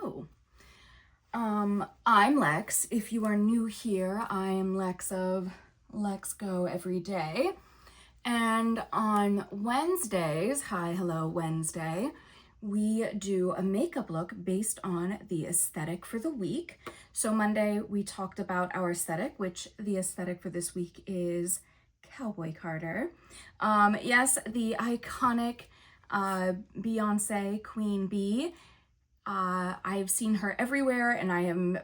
Hello. I'm Lex. If you are new here, I am Lex of Lex Go Every Day. And on Wednesdays, Hi, Hello Wednesday, we do a makeup look based on the aesthetic for the week. So Monday, we talked about our aesthetic, which the aesthetic for this week is Cowboy Carter. Yes, the iconic Beyonce Queen Bee. I've seen her everywhere, and I am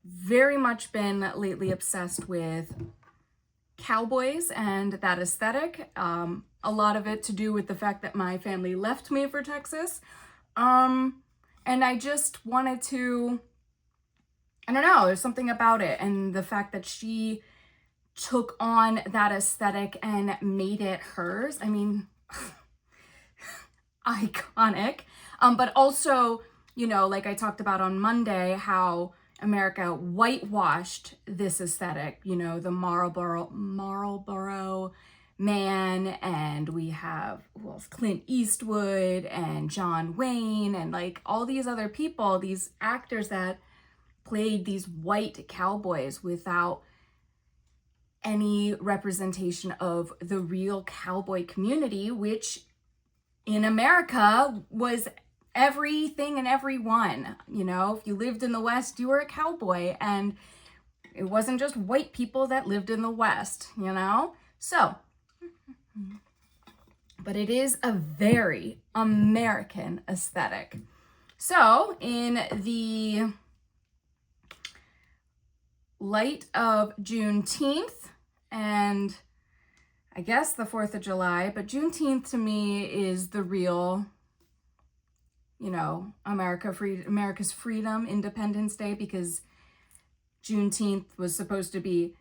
very much been lately obsessed with cowboys and that aesthetic. A lot of it to do with the fact that my family left me for Texas. And I just wanted to, I don't know, there's something about it. And the fact that she took on that aesthetic and made it hers. I mean, iconic. But also, you know, like I talked about on Monday, how America whitewashed this aesthetic, you know, the Marlboro man, and we have, well, Clint Eastwood and John Wayne and like all these other people, these actors that played these white cowboys without any representation of the real cowboy community, which in America was everything and everyone. You know, if you lived in the West, you were a cowboy, and it wasn't just white people that lived in the West, you know? So, but it is a very American aesthetic. So, in the light of Juneteenth, and I guess the 4th of July, but Juneteenth to me is the real, you know, America's freedom, Independence Day, because Juneteenth was supposed to be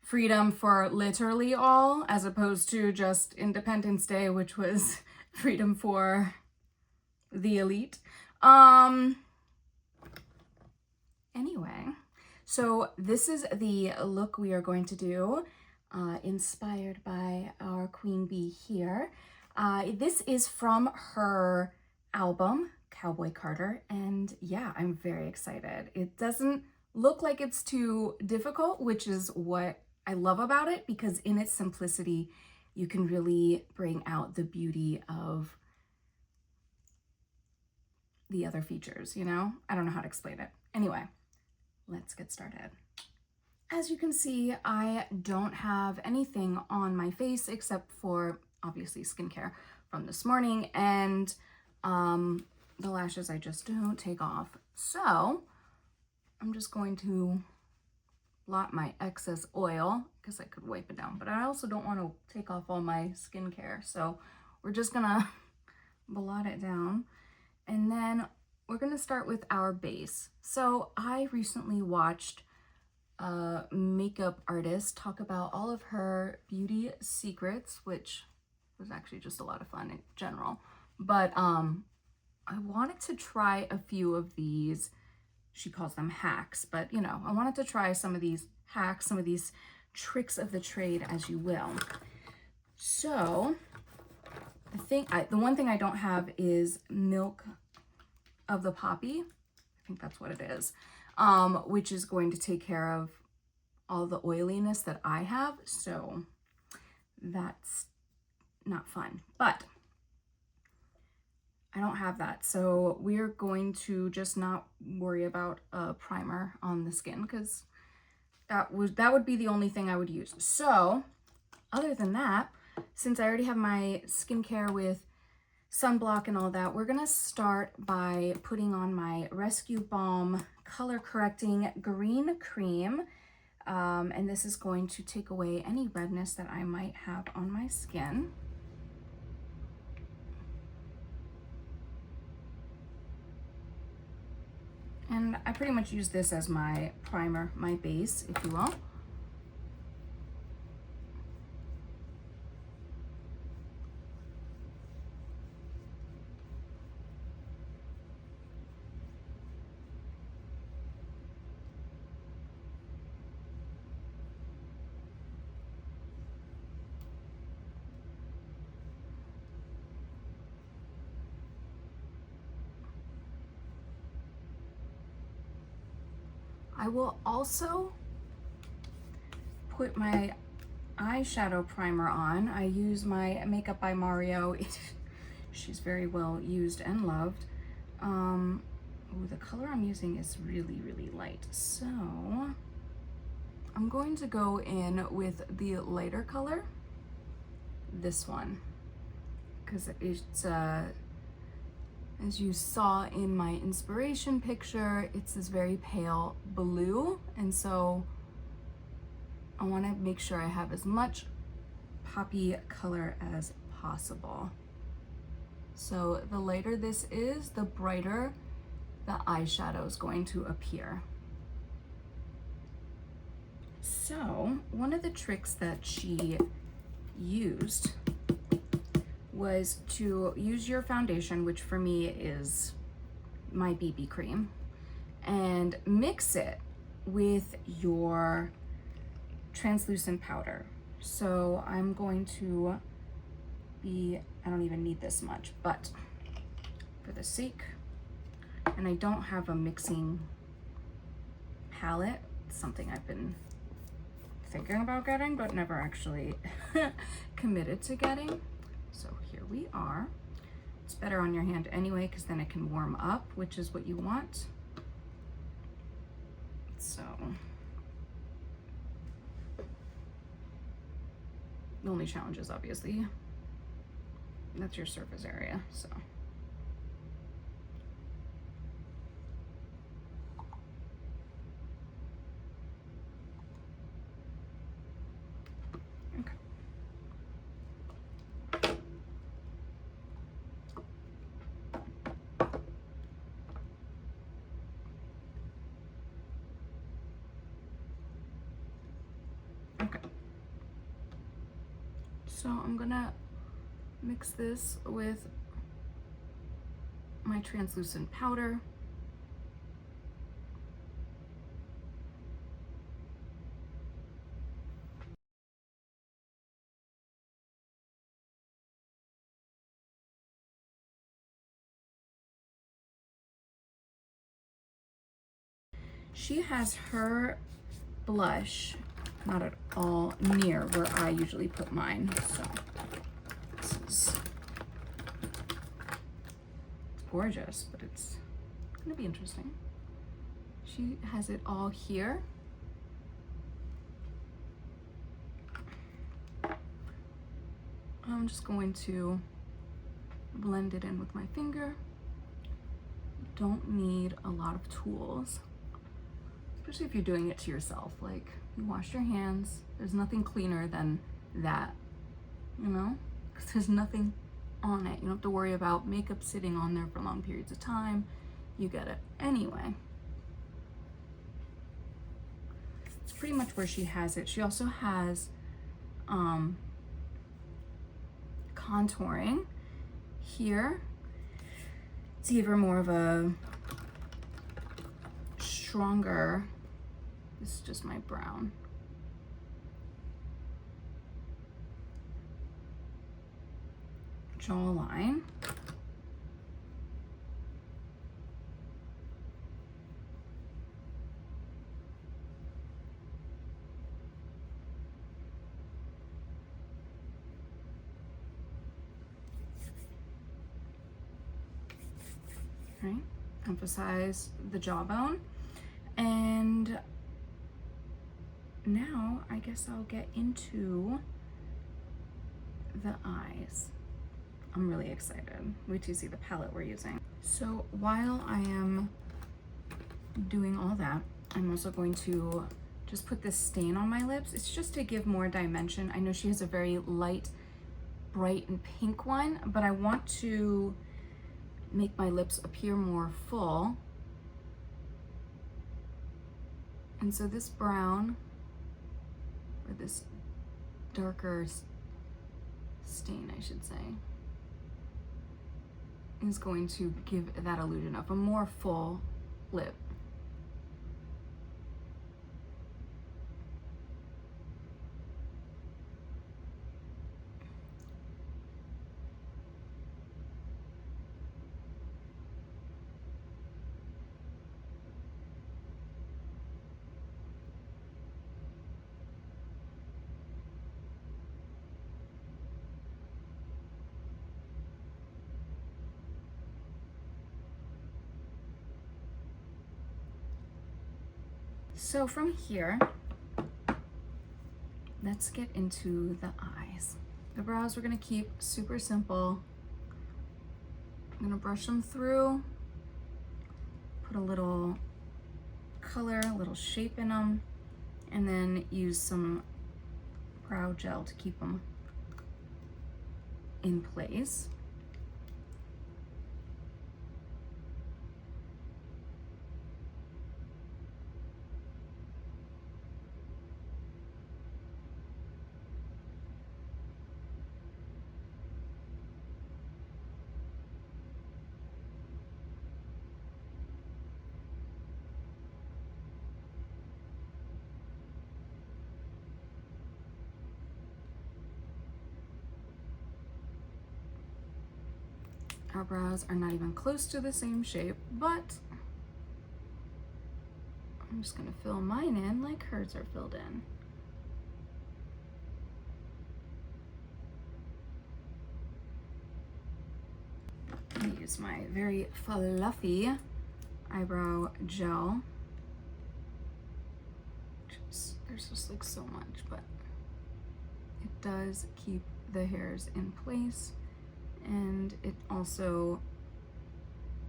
freedom for literally all, as opposed to just Independence Day, which was freedom for the elite. Anyway, so this is the look we are going to do, inspired by our Queen Bee here. This is from her album, Cowboy Carter, and yeah, I'm very excited. It doesn't look like it's too difficult, which is what I love about it, because in its simplicity, you can really bring out the beauty of the other features, you know? I don't know how to explain it. Anyway, let's get started. As you can see, I don't have anything on my face except for obviously skincare from this morning, and the lashes I just don't take off. So I'm just going to blot my excess oil, because I could wipe it down, but I also don't want to take off all my skincare. So we're just gonna blot it down, and then we're gonna start with our base. So I recently watched a makeup artist talk about all of her beauty secrets, which was actually just a lot of fun in general. But I wanted to try a few of these, she calls them hacks, but you know, I wanted to try some of these hacks, some of these tricks of the trade, as you will. So the one thing I don't have is Milk of the Poppy. I think that's what it is, which is going to take care of all the oiliness that I have. So that's not fun, but I don't have that. So we're going to just not worry about a primer on the skin, because that would be the only thing I would use. So other than that, since I already have my skincare with sunblock and all that, we're gonna start by putting on my Rescue Balm color correcting green cream. And this is going to take away any redness that I might have on my skin. And I pretty much use this as my primer, my base, if you will. I will also put my eyeshadow primer on. I use my Makeup by Mario. She's very well used and loved. Ooh, the color I'm using is really, really light. So I'm going to go in with the lighter color, this one, because it's, as you saw in my inspiration picture, it's this very pale blue. And so I want to make sure I have as much poppy color as possible. So the lighter this is, the brighter the eyeshadow is going to appear. So one of the tricks that she used was to use your foundation, which for me is my BB cream, and mix it with your translucent powder. So I'm going to I don't even need this much, but for the sake, and I don't have a mixing palette. It's something I've been thinking about getting, but never actually committed to getting. So here we are. It's better on your hand anyway, because then it can warm up, which is what you want. So the only challenge is obviously that's your surface area, so. Okay. Okay. So I'm gonna mix this with my translucent powder. She has her blush not at all near where I usually put mine, so this is gorgeous, but it's gonna be interesting. She has it all here. I'm just going to blend it in with my finger. You don't need a lot of tools, especially if you're doing it to yourself. Like, you wash your hands, there's nothing cleaner than that, you know, because there's nothing on it. You don't have to worry about makeup sitting on there for long periods of time. You get it anyway. It's pretty much where she has it. She also has contouring here. It's even more of a stronger, this is just my brown. Jawline. Right, emphasize the jawbone. And now I guess I'll get into the eyes. I'm really excited. Wait till you see the palette we're using. So while I am doing all that, I'm also going to just put this stain on my lips. It's just to give more dimension. I know she has a very light, bright and pink one, but I want to make my lips appear more full. And so this brown, or this darker stain, I should say, is going to give that illusion of a more full lip. So from here, let's get into the eyes. The brows we're gonna keep super simple. I'm gonna brush them through, put a little color, a little shape in them, and then use some brow gel to keep them in place. Our brows are not even close to the same shape, but I'm just gonna fill mine in like hers are filled in. I'm gonna use my very fluffy eyebrow gel. There's just like so much, but it does keep the hairs in place. And it also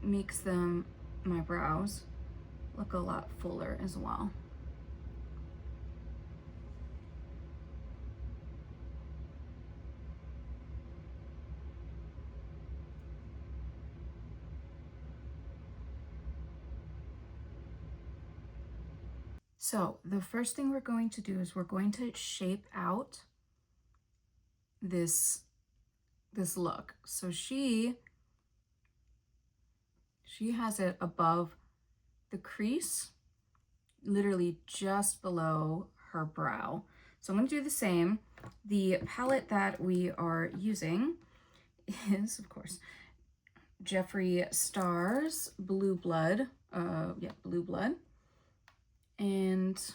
makes them, my brows, look a lot fuller as well. So the first thing we're going to do is we're going to shape out this look. So she has it above the crease, literally just below her brow. So I'm going to do the same. The palette that we are using is, of course, Jeffree Star's Blue Blood. Blue Blood. And is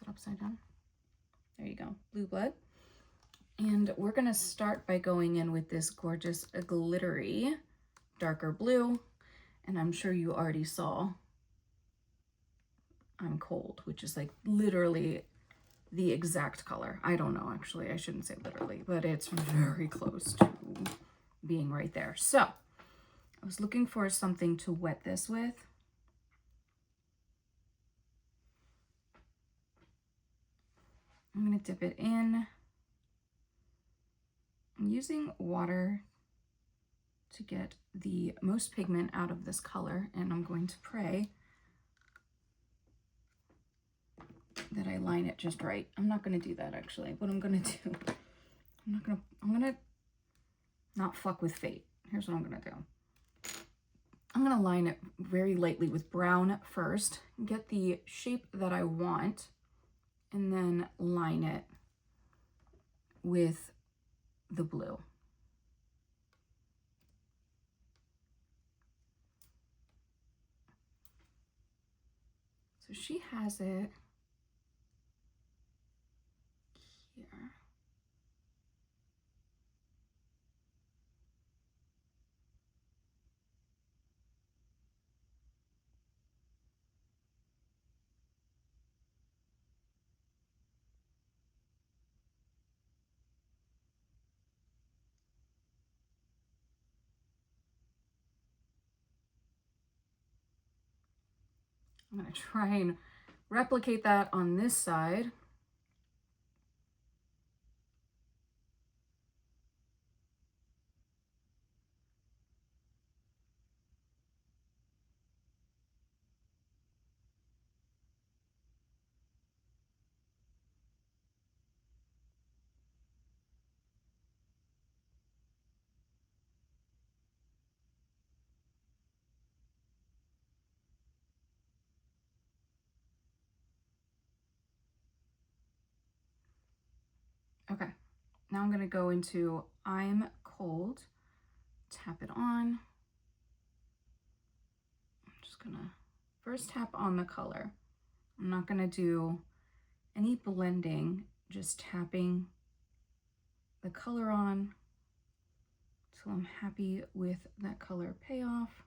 it upside down? There you go, Blue Blood. And we're gonna start by going in with this gorgeous glittery darker blue. And I'm sure you already saw I'm Cold, which is like literally the exact color. I don't know, actually, I shouldn't say literally, but it's very close to being right there. So I was looking for something to wet this with. I'm gonna dip it in. I'm using water to get the most pigment out of this color, and I'm going to pray that I line it just right. I'm not gonna do that actually. What I'm gonna do, I'm gonna not fuck with fate. Here's what I'm gonna do. I'm gonna line it very lightly with brown first, get the shape that I want, and then line it with the blue. So she has it here. I'm gonna try and replicate that on this side. Okay, now I'm gonna go into I'm Cold, tap it on. I'm just gonna first tap on the color. I'm not gonna do any blending, just tapping the color on till I'm happy with that color payoff.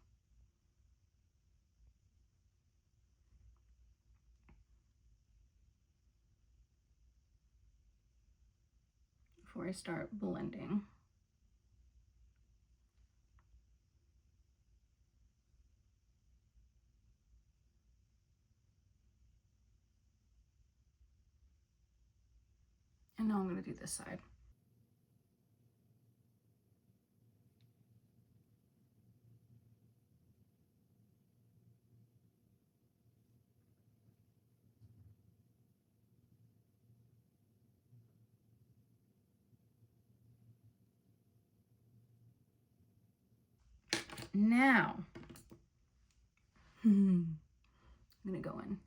before I start blending. And now I'm going to do this side. Now, I'm going to go in.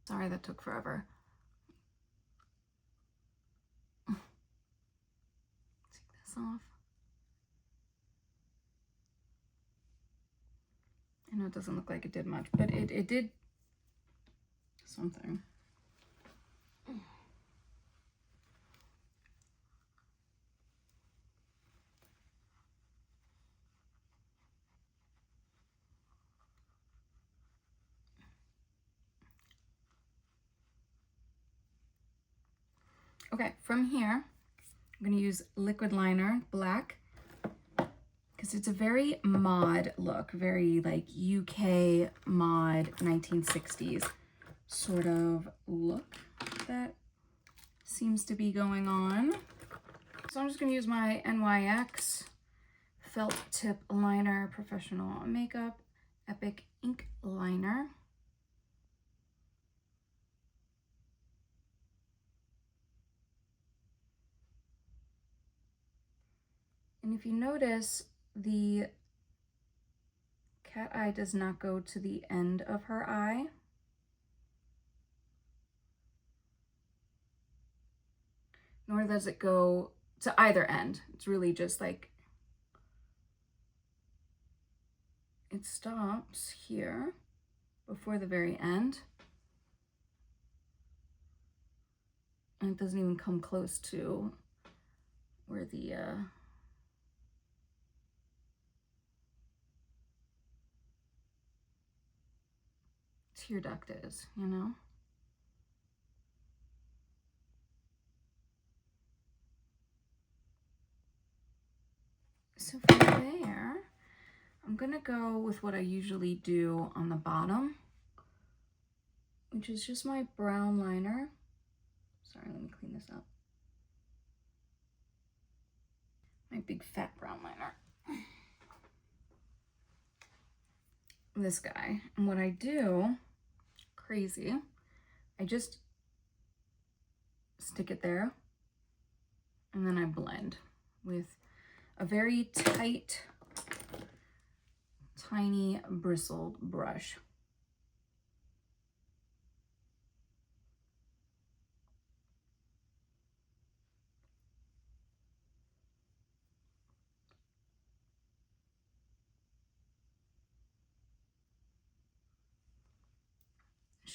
Sorry that took forever. Take this off. I know it doesn't look like it did much, but it did something. Okay, from here, I'm going to use liquid liner, black, because it's a very mod look, very like UK mod 1960s sort of look that seems to be going on. So I'm just going to use my NYX felt tip liner, professional makeup, epic ink liner. And if you notice, the cat eye does not go to the end of her eye. Nor does it go to either end. It's really just like, it stops here before the very end. And it doesn't even come close to where the tear duct is, you know? So from there, I'm gonna go with what I usually do on the bottom, which is just my brown liner. Sorry, let me clean this up. My big fat brown liner. This guy. And what I do, crazy, I just stick it there and then I blend with a very tight, tiny bristled brush.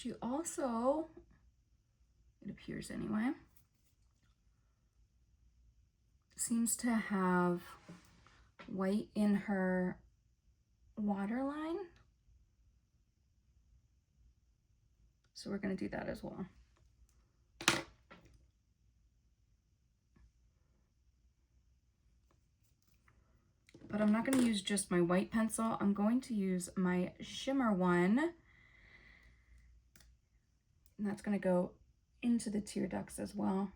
She also, it appears anyway, seems to have white in her waterline. So we're going to do that as well. But I'm not going to use just my white pencil. I'm going to use my shimmer one. And that's going to go into the tear ducts as well.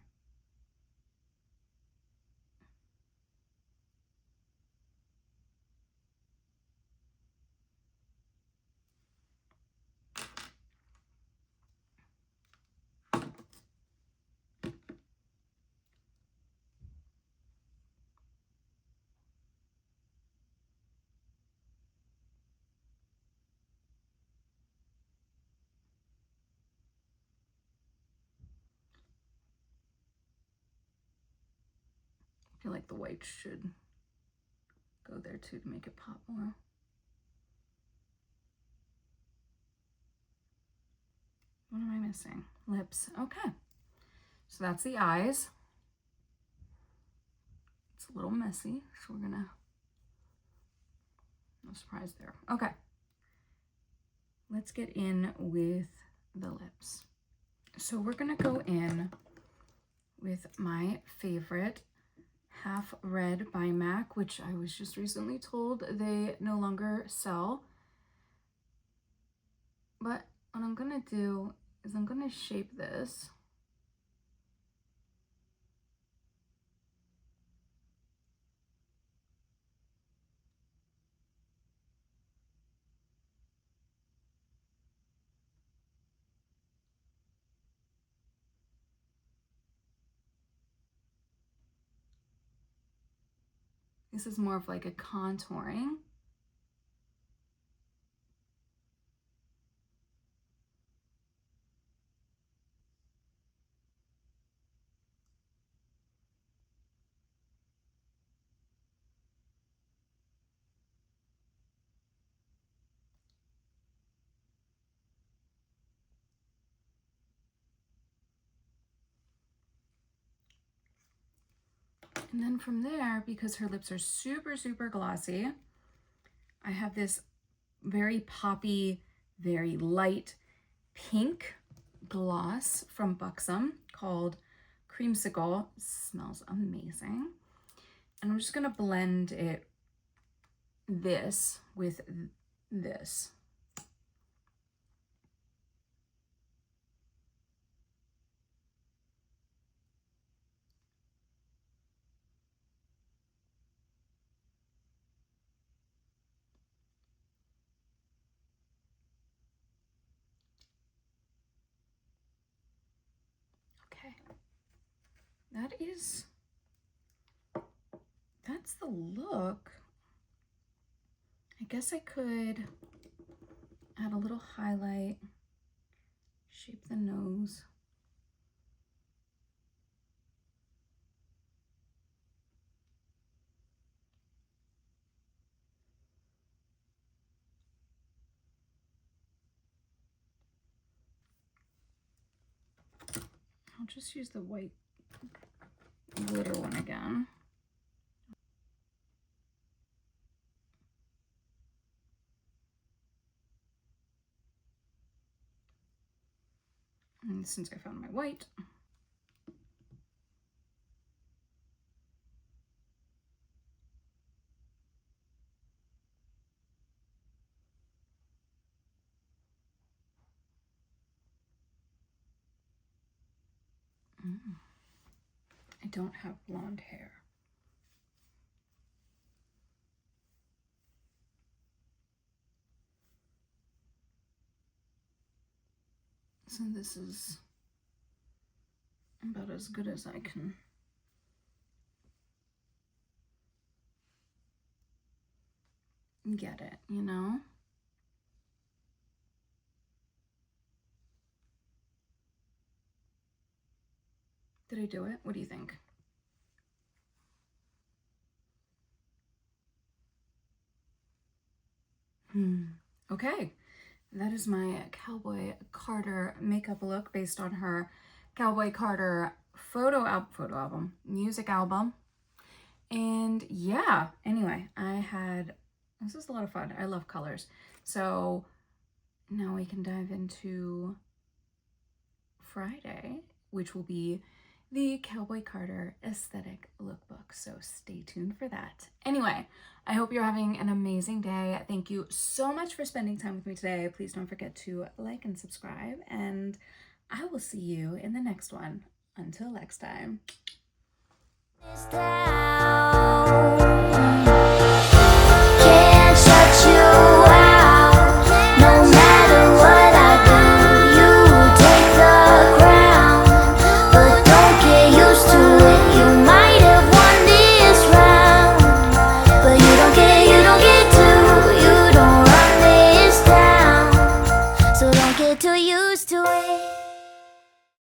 I feel like the white should go there too to make it pop more. What am I missing? Lips. Okay. So that's the eyes. It's a little messy, so we're gonna, no surprise there. Okay. Let's get in with the lips. So we're gonna go in with my favorite Half Red by MAC, which I was just recently told they no longer sell. But what I'm gonna do is I'm gonna shape this. This is more of like a contouring. And then from there, because her lips are super, super glossy, I have this very poppy, very light pink gloss from Buxom called Creamsicle. It smells amazing. And I'm just gonna blend it, this with this. Okay, that's the look. I guess I could add a little highlight, shape the nose. I'll just use the white glitter one again. And since I found my white, I don't have blonde hair. So this is about as good as I can get it, you know? Did I do it? What do you think? Okay, that is my Cowboy Carter makeup look based on her Cowboy Carter photo album, music album. And yeah, anyway, this was a lot of fun. I love colors. So now we can dive into Friday, which will be the Cowboy Carter aesthetic lookbook. So stay tuned for that. Anyway, I hope you're having an amazing day. Thank you so much for spending time with me today. Please don't forget to like and subscribe, and I will see you in the next one. Until next time.